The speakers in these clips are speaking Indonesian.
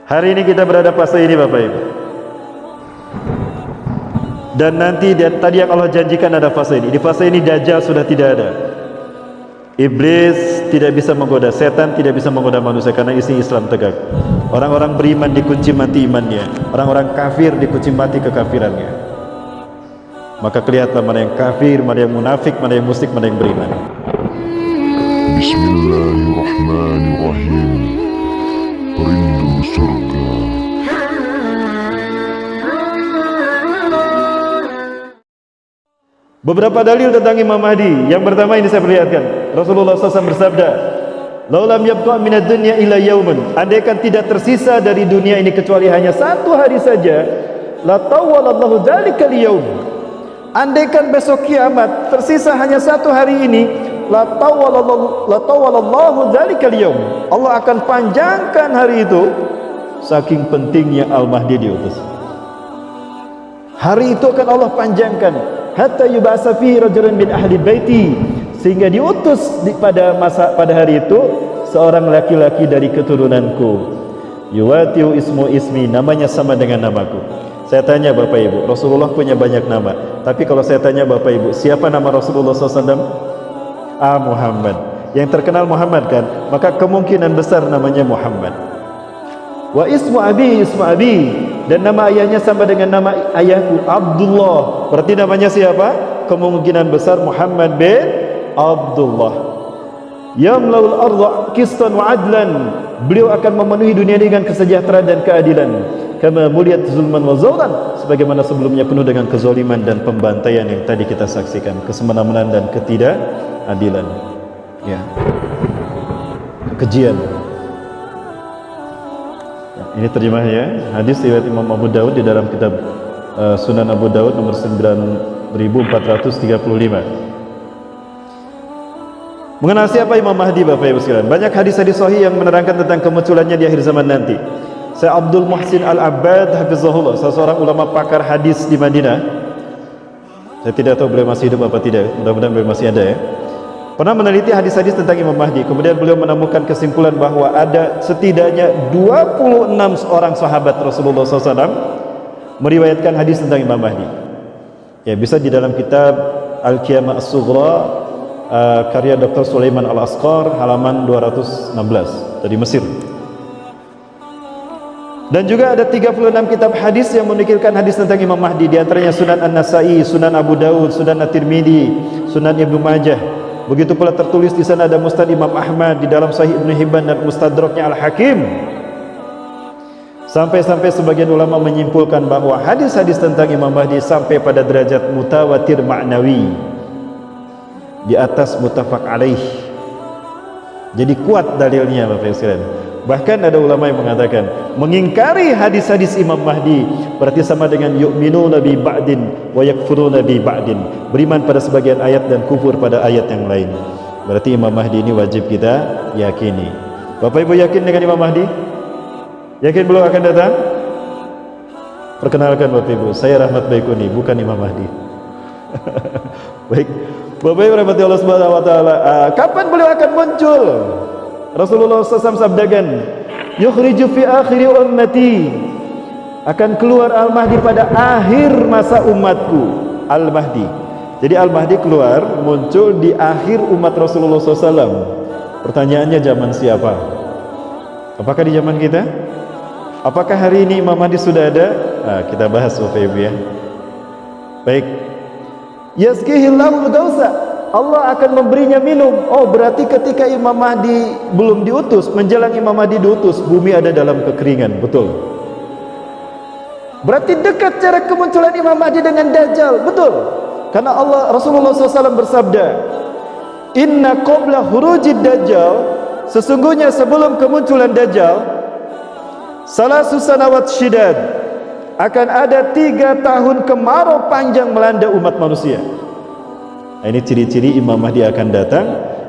Hari ini kita berada fase ini Bapak Ibu. Dan nanti tadi yang Allah janjikan ada fase ini. Di fase ini Dajjal sudah tidak ada. Iblis tidak bisa menggoda, setan tidak bisa menggoda manusia karena isi Islam tegak. Orang-orang beriman dikunci mati imannya, orang-orang kafir dikunci mati kekafirannya. Maka kelihatan mana yang kafir, mana yang munafik, mana yang musyrik, mana yang beriman. Bismillahirrahmanirrahim. Rindu surga. Beberapa dalil tentang Imam Mahdi. Yang pertama ini saya perlihatkan. Rasulullah SAW bersabda, "Laulam yabqa minad dunya illa yaumun." Andaikan tidak tersisa dari dunia ini kecuali hanya satu hari saja, la tawwalallahu dzalikal yaum. Andaikan besok kiamat tersisa hanya satu hari ini, la tawwalallahu dzalikal yaum. Allah akan panjangkan hari itu saking pentingnya Al-Mahdi diutus. Hari itu akan Allah panjangkan hatta yub'atsa fihi rajulun min ahli baiti, sehingga diutus pada hari itu seorang laki-laki dari keturunanku, yuwatiu ismi, namanya sama dengan namaku. Saya tanya Bapak Ibu, Rasulullah punya banyak nama, tapi kalau saya tanya Bapak Ibu, siapa nama Rasulullah SAW? Muhammad. Yang terkenal Muhammad kan, maka kemungkinan besar namanya Muhammad. Wa ismu abi, dan nama ayahnya sama dengan nama ayahku, Abdullah. Berarti namanya siapa? Kemungkinan besar Muhammad bin Abdullah. Yamlaul ardha qistan wa adlan. Beliau akan memenuhi dunia dengan kesejahteraan dan keadilan. Kama muliyat zulman wa zawran, sebagaimana sebelumnya penuh dengan kezaliman dan pembantaian yang tadi kita saksikan, kesemena-menaan dan ketidakadilan. Ya. Kekejian. Ini terjemahnya, hadis riwayat Imam Abu Daud di dalam kitab Sunan Abu Daud nomor 9435. Mengenal siapa Imam Mahdi Bapak Ibu sekalian? Banyak hadis-hadis sahih yang menerangkan tentang kemunculannya di akhir zaman nanti. Saya Abdul Muhsin Al-Abbad hafizahullah, salah seorang ulama pakar hadis di Madinah. Saya tidak tahu beliau masih hidup apa tidak, mudah-mudahan beliau masih ada ya. Pernah meneliti hadis-hadis tentang Imam Mahdi. Kemudian beliau menemukan kesimpulan bahwa ada setidaknya 26 orang sahabat Rasulullah SAW meriwayatkan hadis tentang Imam Mahdi. Ya, bisa di dalam kitab Al-Qiyamah As-Sughra karya Dr. Sulaiman Al-Asqar halaman 216 dari Mesir. Dan juga ada 36 kitab hadis yang menukilkan hadis tentang Imam Mahdi, di antaranya Sunan An-Nasa'i, Sunan Abu Daud, Sunan At-Tirmidzi, Sunan Ibnu Majah. Begitu pula tertulis di sana ada Musnad Imam Ahmad, di dalam Sahih Ibnu Hibban dan Mustadraknya Al-Hakim. Sampai-sampai sebagian ulama menyimpulkan bahwa hadis-hadis tentang Imam Mahdi sampai pada derajat mutawatir ma'nawi, di atas muttafaq alaih. Jadi kuat dalilnya Bapak Ibu sekalian. Bahkan ada ulama yang mengatakan mengingkari hadis-hadis Imam Mahdi berarti sama dengan yu'minuna bi ba'din wa yakfuruna bi ba'din, beriman pada sebagian ayat dan kufur pada ayat yang lain. Berarti Imam Mahdi ini wajib kita yakini. Bapak Ibu yakin dengan Imam Mahdi? Yakin beliau akan datang? Perkenalkan Bapak Ibu, saya Rahmat Baikuni, bukan Imam Mahdi. Baik, Bapak Ibu rahmati Allah Subhanahu wa taala. Kapan beliau akan muncul? Rasulullah SAW sabdakan, yukhriju fi akhiri ummati, akan keluar Al-Mahdi pada akhir masa umatku. Al-Mahdi, jadi Al-Mahdi keluar, muncul di akhir umat Rasulullah SAW. Pertanyaannya zaman siapa? Apakah di zaman kita? Apakah hari ini Imam Mahdi sudah ada? Kita bahas Bapak Ibu ya. Baik. Yazkihillahu gausa, Allah akan memberinya minum. Oh, berarti ketika Imam Mahdi belum diutus, menjelang Imam Mahdi diutus, bumi ada dalam kekeringan, betul. Berarti dekat cara kemunculan Imam Mahdi dengan Dajjal, betul. Karena Rasulullah SAW bersabda, inna qabla hurujid Dajjal, sesungguhnya sebelum kemunculan Dajjal, salasu sanawat syidad, akan ada 3 tahun kemarau panjang melanda umat manusia. Ini ciri-ciri Imam Mahdi akan datang.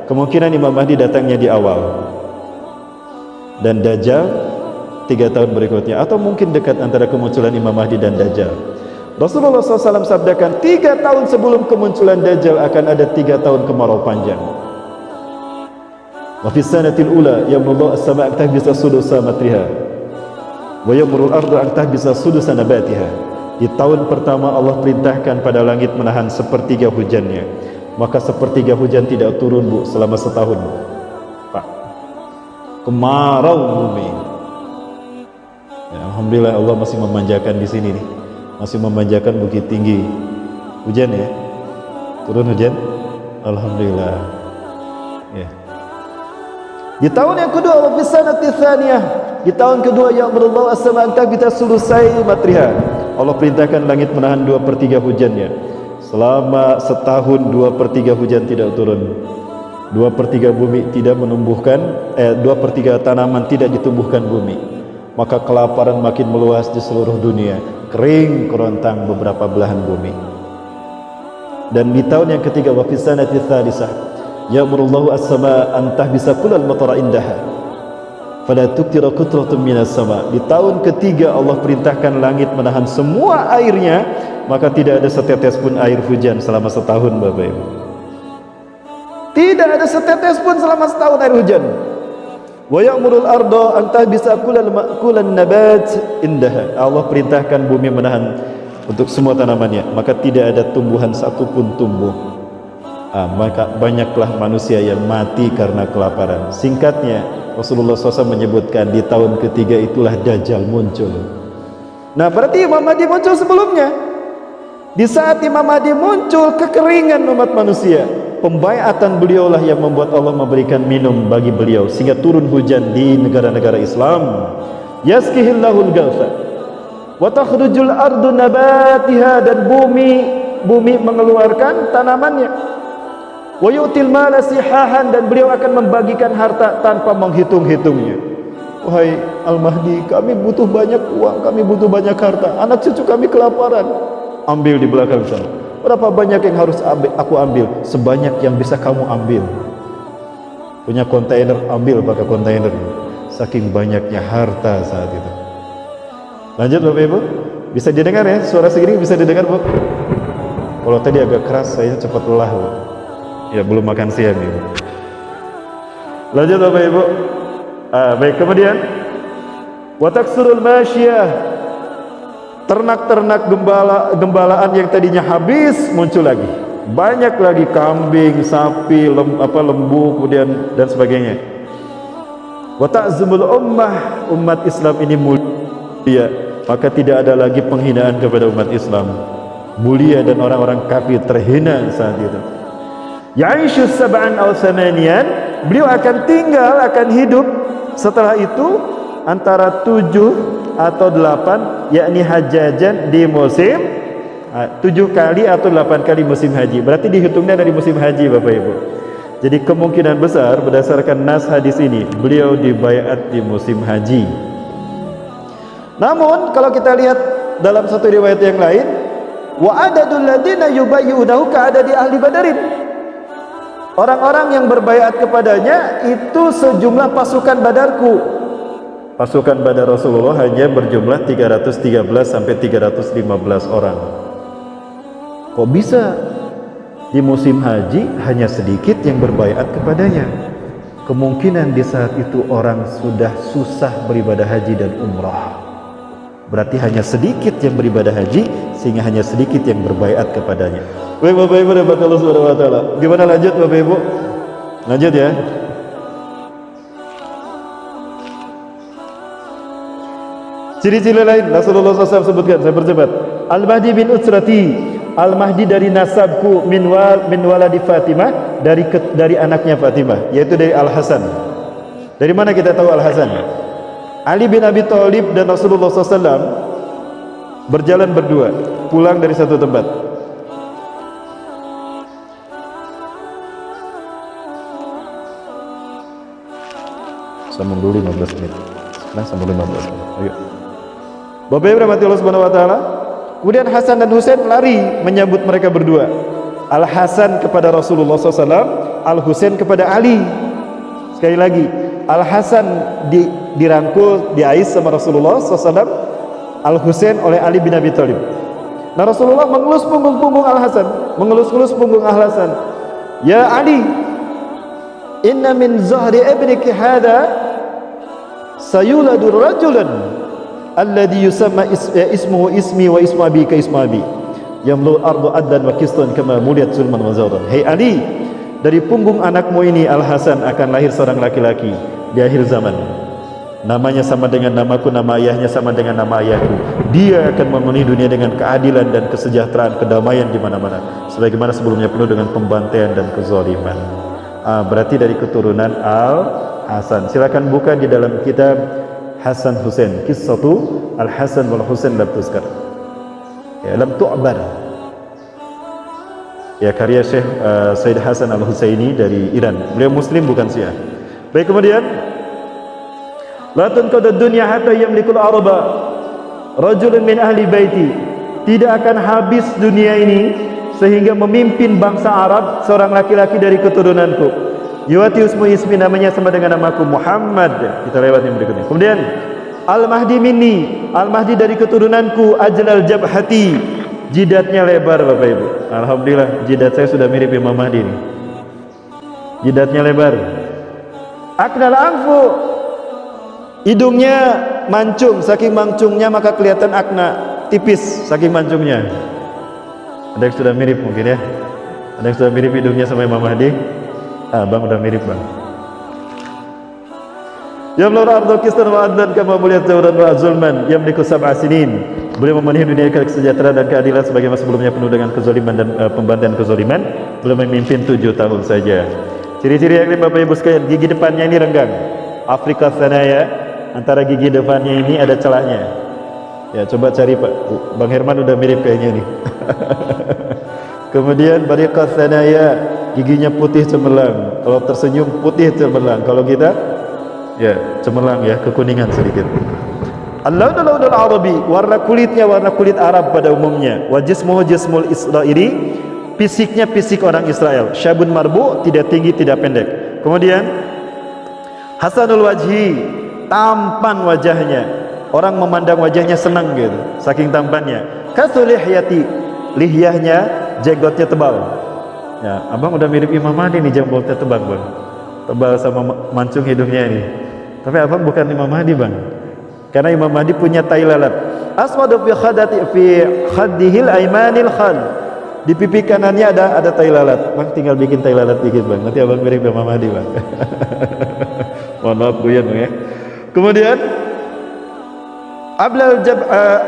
Kemungkinan Imam Mahdi datangnya di awal dan Dajjal 3 tahun berikutnya, atau mungkin dekat antara kemunculan Imam Mahdi dan Dajjal. Rasulullah SAW sabdakan 3 tahun sebelum kemunculan Dajjal akan ada 3 tahun kemarau panjang. Wa fi sanatil ula yamullahu as-sama'a tahbisa sudusa matriha. Wa yamurul ardu an tahbisa sudusa nabatiha. Di tahun pertama Allah perintahkan pada langit menahan sepertiga hujannya. Maka sepertiga hujan tidak turun, Bu, selama setahun. Pak, kemarau bumi. Ya, alhamdulillah Allah masih memanjakan di sini nih. Masih memanjakan Bukit Tinggi. Hujan ya? Turun hujan? Alhamdulillah. Ya. Di tahun yang kedua, wa fis sanati tsaniyah, di tahun kedua, ya Allah as-sama kita selesai matriha. Allah perintahkan langit menahan 2/3 hujannya. Selama setahun 2/3 hujan tidak turun. 2/3 bumi tidak menumbuhkan, 2/3 tanaman tidak ditumbuhkan bumi. Maka kelaparan makin meluas di seluruh dunia. Kering kerontang beberapa belahan bumi. Dan di tahun yang ketiga, wa fis sanati tsalisah, ya'murullahu as-sama an tahbisa kullal matara indaha fala tuktira qutratun minas sama. Di tahun ketiga Allah perintahkan langit menahan semua airnya, maka tidak ada setetes pun air hujan selama setahun, Bapak Ibu. Tidak ada setetes pun selama setahun air hujan. Wa ya'murul arda an tahbisa kullan nabat indaha. Allah perintahkan bumi menahan untuk semua tanamannya, maka tidak ada tumbuhan satupun tumbuh. Maka banyaklah manusia yang mati karena kelaparan. Singkatnya, Rasulullah SAW menyebutkan di tahun ketiga itulah Dajjal muncul. Nah, berarti Imam Mahdi muncul sebelumnya. Di saat Imam Mahdi muncul, kekeringan umat manusia, pembaiatan beliaulah yang membuat Allah memberikan minum bagi beliau sehingga turun hujan di negara-negara Islam. Yaskihillahul ghalfa wa takhrujul ardu nabatiha, dan bumi mengeluarkan tanamannya. Wa yu'til mala sihahan, dan beliau akan membagikan harta tanpa menghitung-hitungnya. Wahai Al-Mahdi, kami butuh banyak uang, kami butuh banyak harta, anak cucu kami kelaparan. Ambil di belakang sana. Berapa banyak yang harus aku ambil? Sebanyak yang bisa kamu ambil. Punya kontainer, ambil pakai kontainer. Saking banyaknya harta saat itu. Lanjut Bapak Ibu, bisa didengar ya? Suara segini bisa didengar, Bu? Kalau tadi agak keras, saya cepat lelah, Bu. Ya, belum makan siang ini. Lanjut Bapak Ibu. Baik, kemudian wa taksurul masyiyah, ternak-ternak gembalaan yang tadinya habis muncul lagi. Banyak lagi kambing, sapi, lembu, kemudian dan sebagainya. Wa ta'zumul ummah, umat Islam ini mulia, maka tidak ada lagi penghinaan kepada umat Islam. Mulia dan orang-orang kafir terhina saat itu. Ya'ishu sab'an aw thamaniyan, beliau akan tinggal, akan hidup setelah itu antara 7 atau 8, yakni hajajan di musim 7 kali atau 8 kali musim haji. Berarti dihitungnya dari musim haji, Bapak Ibu. Jadi kemungkinan besar berdasarkan nas hadis ini beliau dibaiat di musim haji. Namun kalau kita lihat dalam satu riwayat yang lain, wa adadul ladina yubayyunahu ka'adadi ahli Badarin. Orang-orang yang berbaiat kepadanya itu sejumlah pasukan Badarku. Pasukan Badar Rasulullah hanya berjumlah 313 sampai 315 orang. Kok bisa di musim haji hanya sedikit yang berbaiat kepadanya? Kemungkinan di saat itu orang sudah susah beribadah haji dan umrah. Berarti hanya sedikit yang beribadah haji, sehingga hanya sedikit yang berbaiat kepadanya. Baik Bapak Ibu dan Allah Subhanahu wa taala. Gimana lanjut Bapak Ibu? Lanjut ya. Ciri-ciri lain Rasulullah SAW sebutkan, saya percepat. Al-Mahdi bin Utsrati, Al-Mahdi dari nasabku min waladi Fatimah, dari anaknya Fatimah, yaitu dari Al-Hasan. Dari mana kita tahu Al-Hasan? Ali bin Abi Thalib dan Rasulullah SAW berjalan berdua, pulang dari satu tempat. Sambung dulu 15 menit. Nah, sambung 15 menit. Ayo. Bapak Ibu rahmati Allah Subhanahu wa taala. Kemudian Hasan dan Husain lari menyambut mereka berdua. Al-Hasan kepada Rasulullah SAW, Al-Husain kepada Ali. Sekali lagi, Al-Hasan dirangkul, diais sama Rasulullah SAW, Al-Husain oleh Ali bin Abi Thalib. Nah, Rasulullah mengelus punggung Al-Hasan, mengelus-elus punggung Al-Hasan. Ya Ali, inna min zahri ibniki hadha sayuladu rajulan alladhi yusamma ismuhu ismi wa ismu abi ka ismu abi yamlu ardu addan wa qistan kama muliyat zulman wa zawran. Hei Ali, dari punggung anakmu ini Al Hasan akan lahir seorang laki-laki di akhir zaman. Namanya sama dengan namaku, nama ayahnya sama dengan nama ayahku. Dia akan memenuhi dunia dengan keadilan dan kesejahteraan, kedamaian di mana-mana. Sebagaimana sebelumnya penuh dengan pembantaian dan kezaliman. Berarti dari keturunan Al Hasan. Silakan buka di dalam kitab Hasan Husain, Qissatu Al Hasan wal Husain lam tuzkar. Ya, lam tu'bar. Ya, karya Syekh Said Hasan Al Husaini dari Iran. Beliau Muslim bukan Syiah. Baik, kemudian la tunqadu dunya hatta yamlikul araba rajulun min ahli baiti. Tidak akan habis dunia ini sehingga memimpin bangsa Arab seorang laki-laki dari keturunanku. Yuwati usmu ismi, namanya sama dengan namaku Muhammad. Kita lewat yang berikutnya. Kemudian Al-Mahdi minni, Al-Mahdi dari keturunanku. Ajlal jabhati, jidatnya lebar Bapak Ibu. Alhamdulillah, jidat saya sudah mirip Imam Mahdi ini. Jidatnya lebar. Aknal anfu, hidungnya mancung, saking mancungnya maka kelihatan akna, tipis saking mancungnya. Ada yang sudah mirip mungkin ya? Ada yang sudah mirip hidungnya sama Imam Mahdi? Bang udah mirip bang. Yamlur ardu qistan wa adlan kama muliyat zawran wa zulman yamliku sab'a sinin. Beliau memenuhi dunia kesejahteraan dan keadilan sebagaimana sebelumnya penuh dengan kezaliman dan pembantaian kezaliman. Beliau memimpin 7 tahun saja. Ciri-ciri yang lain Bapak Ibu sekalian, gigi depannya ini renggang. Afrika Thanaya, antara gigi depannya ini ada celahnya. Ya, coba cari Pak. Bang Herman udah mirip kayaknya nih. Kemudian Bariqah Thanaya, giginya putih cemerlang. Kalau tersenyum putih cemerlang. Kalau kita ya cemerlang ya, kekuningan sedikit. Al-launul arabi, warna kulitnya warna kulit Arab pada umumnya. Wa jismuhu jismul Israili, fisiknya fisik orang Israel. Syabun marbu, tidak tinggi tidak pendek. Kemudian hasanul wajhi, tampan wajahnya. Orang memandang wajahnya senang gitu, saking tampannya. Kasulihyati, lihyahnya, jenggotnya tebal. Ya, abang udah mirip Imam Mahdi nih, jenggotnya tebal bang. Tebal sama mancung hidungnya ini. Tapi abang bukan Imam Mahdi bang. Karena Imam Mahdi punya tai lalat. Aswadu fi khadati fi khaddihil aimanil khal. Di pipi kanannya ada tai lalat. Bang tinggal bikin tai lalat dikit bang. Nanti abang mirip Imam Mahdi bang. Mohon maaf guyon ya. Kemudian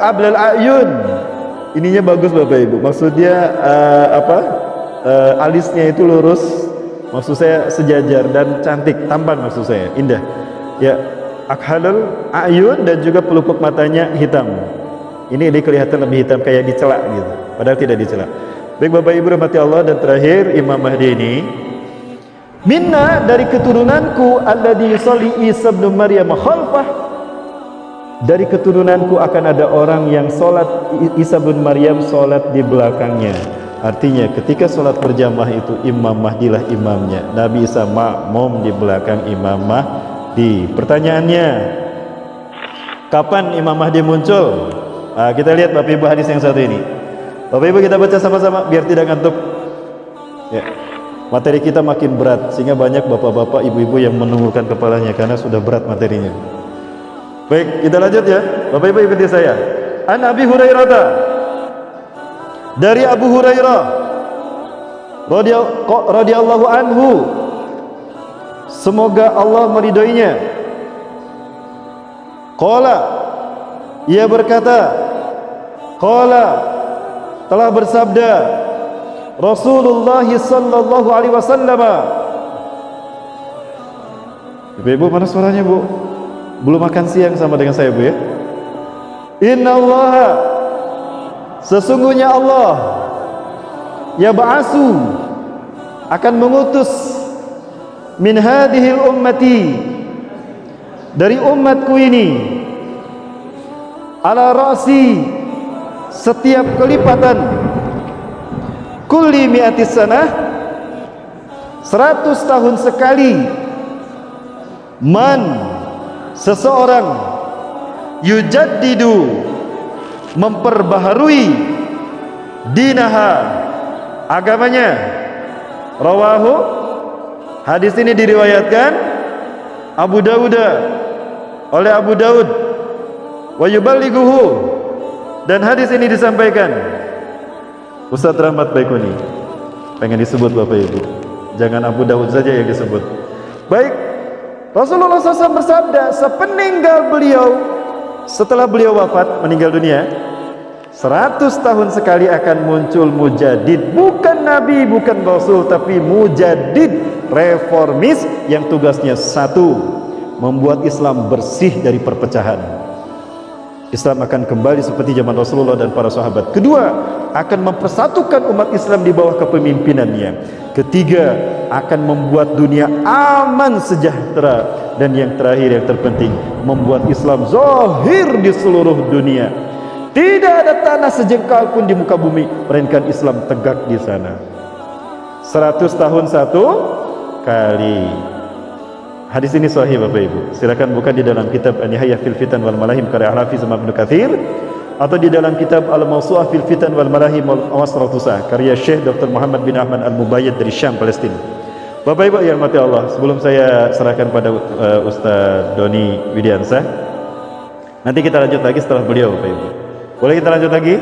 ablal ayun. Ininya bagus Bapak Ibu. Maksudnya alisnya itu lurus. Maksud saya sejajar dan cantik, tampan maksud saya, indah. Ya, akhalul ayun, dan juga pelupuk matanya hitam. Ini kelihatan lebih hitam kayak dicela gitu. Padahal tidak dicela. Baik Bapak Ibu rahmati Allah, dan terakhir Imam Mahdi ini minna, dari keturunanku, alladhi yusalli Isa ibn Maryam khalfah. Dari keturunanku akan ada orang yang salat Isa bin Maryam salat di belakangnya. Artinya ketika salat berjamaah itu Imam Mahdilah imamnya. Nabi Isa makmum di belakang Imam Mahdi. Pertanyaannya, kapan Imam Mahdi muncul? Kita lihat Bapak Ibu hadis yang satu ini. Bapak Ibu kita baca sama-sama biar tidak ngantuk. Ya. Materi kita makin berat sehingga banyak bapak-bapak, ibu-ibu yang menundukkan kepalanya karena sudah berat materinya. Baik, kita lanjut ya. Bapak Ibu ikuti saya. An Abi Hurairah, dari Abu Hurairah radhiyallahu anhu, semoga Allah meridhoinya. Qala, ia berkata, qala, telah bersabda Rasulullah sallallahu alaihi wasallam. Ibu mana suaranya Bu? Belum makan siang sama dengan saya Bu ya. Inna Allah, sesungguhnya Allah, ya ba'asu, akan mengutus min hadhil ummati, dari umatku ini, ala ra'si, setiap kelipatan, kulli mi'atis sanah, 100 tahun sekali, man, seseorang, yujaddidu, memperbaharui, dinaha, agamanya. Rawahu, hadis ini diriwayatkan Abu Dawud, oleh Abu Daud, wa yuballighuhu, dan hadis ini disampaikan. Ustaz Rahmat Baikuni pengen disebut Bapak Ibu, jangan Abu Dawud saja yang disebut. Baik, Rasulullah SAW bersabda, sepeninggal beliau, setelah beliau wafat meninggal dunia, 100 tahun sekali akan muncul mujadid, bukan nabi, bukan rasul, tapi mujadid, reformis yang tugasnya satu, membuat Islam bersih dari perpecahan. Islam akan kembali seperti zaman Rasulullah dan para sahabat. Kedua, akan mempersatukan umat Islam di bawah kepemimpinannya. Ketiga, akan membuat dunia aman sejahtera. Dan yang terakhir yang terpenting, membuat Islam zahir di seluruh dunia. Tidak ada tanah sejengkal pun di muka bumi melainkan Islam tegak di sana. 100 tahun satu kali. Hadis ini sahih Bapak Ibu. Silakan buka di dalam kitab An-Nihayah fil Fitan wal Malahim karya Al-Hafiz Ibnu Katsir, atau di dalam kitab Al-Mawsu'ah fil Fitan wal Malahim wal Awasratusah karya Syekh Dr. Muhammad bin Ahmad Al-Mubayyad dari Syam, Palestina. Bapak Ibu yang mati Allah, sebelum saya serahkan pada Ustaz Doni Widiansah, nanti kita lanjut lagi setelah beliau Bapak Ibu. Boleh kita lanjut lagi?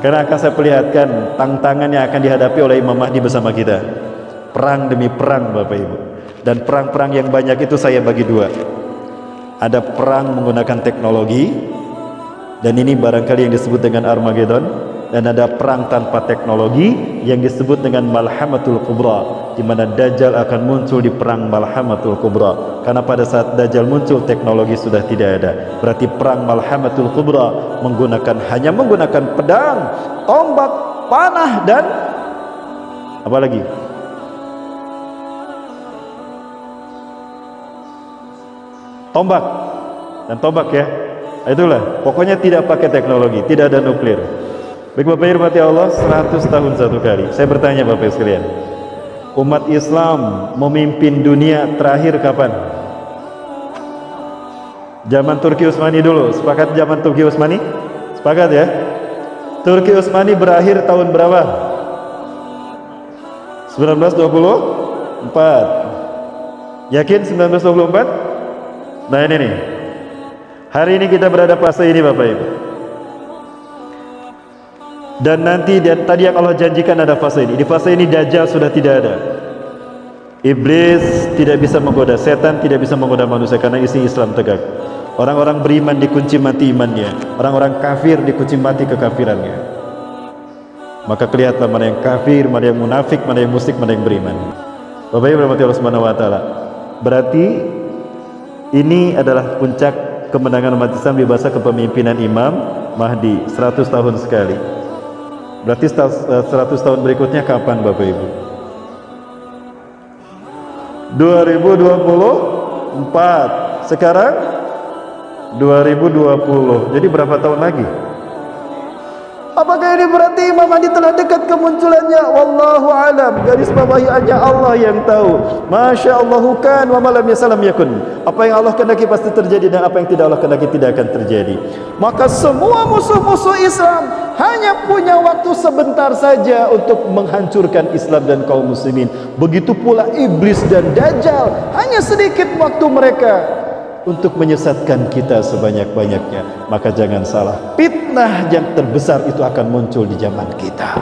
Karena akan saya perlihatkan tantangan yang akan dihadapi oleh Imam Mahdi bersama kita. Perang demi perang Bapak Ibu. Dan perang-perang yang banyak itu saya bagi dua. Ada perang menggunakan teknologi, dan ini barangkali yang disebut dengan Armageddon. Dan ada perang tanpa teknologi yang disebut dengan Malhamatul Kubra, di mana Dajjal akan muncul di perang Malhamatul Kubra. Karena pada saat Dajjal muncul, teknologi sudah tidak ada. Berarti perang Malhamatul Kubra hanya menggunakan pedang, tombak, panah, dan apa lagi? Tombak dan tombak ya. Itulah, pokoknya tidak pakai teknologi, tidak ada nuklir. Baik Bapak Ibu mati Allah, 100 tahun satu kali. Saya bertanya Bapak sekalian, umat Islam memimpin dunia terakhir kapan? Zaman Turki Utsmani dulu. Sepakat zaman Turki Utsmani? Sepakat ya? Turki Utsmani berakhir tahun berapa? 1924. Yakin 1924? Nah ini nih, hari ini kita berada fase ini Bapak Ibu. Dan nanti tadi yang Allah janjikan ada fase ini. Di fase ini Dajjal sudah tidak ada. Iblis tidak bisa menggoda, setan tidak bisa menggoda manusia karena isi Islam tegak. Orang-orang beriman dikunci mati imannya, orang-orang kafir dikunci mati kekafirannya. Maka kelihatan mana yang kafir, mana yang munafik, mana yang musyrik, mana yang beriman. Bapak Ibu rahmati Allah Subhanahu wa taala. Berarti ini adalah puncak kemenangan umat Islam di masa kepemimpinan Imam Mahdi, 100 tahun sekali. Berarti 100 tahun berikutnya kapan Bapak Ibu? 2024. Sekarang 2020. Jadi berapa tahun lagi? Apakah ini berarti Imam Mahdi telah dekat kemunculannya? Wallahu alam. Garis bawahi hanya Allah yang tahu. Masya Allahu kan wa malam yasalam yakun. Apa yang Allah kehendaki pasti terjadi, dan apa yang tidak Allah kehendaki tidak akan terjadi. Maka semua musuh-musuh Islam hanya punya waktu sebentar saja untuk menghancurkan Islam dan kaum muslimin. Begitu pula iblis dan Dajjal, hanya sedikit waktu mereka untuk menyesatkan kita sebanyak-banyaknya. Maka jangan salah, fitnah yang terbesar itu akan muncul di zaman kita.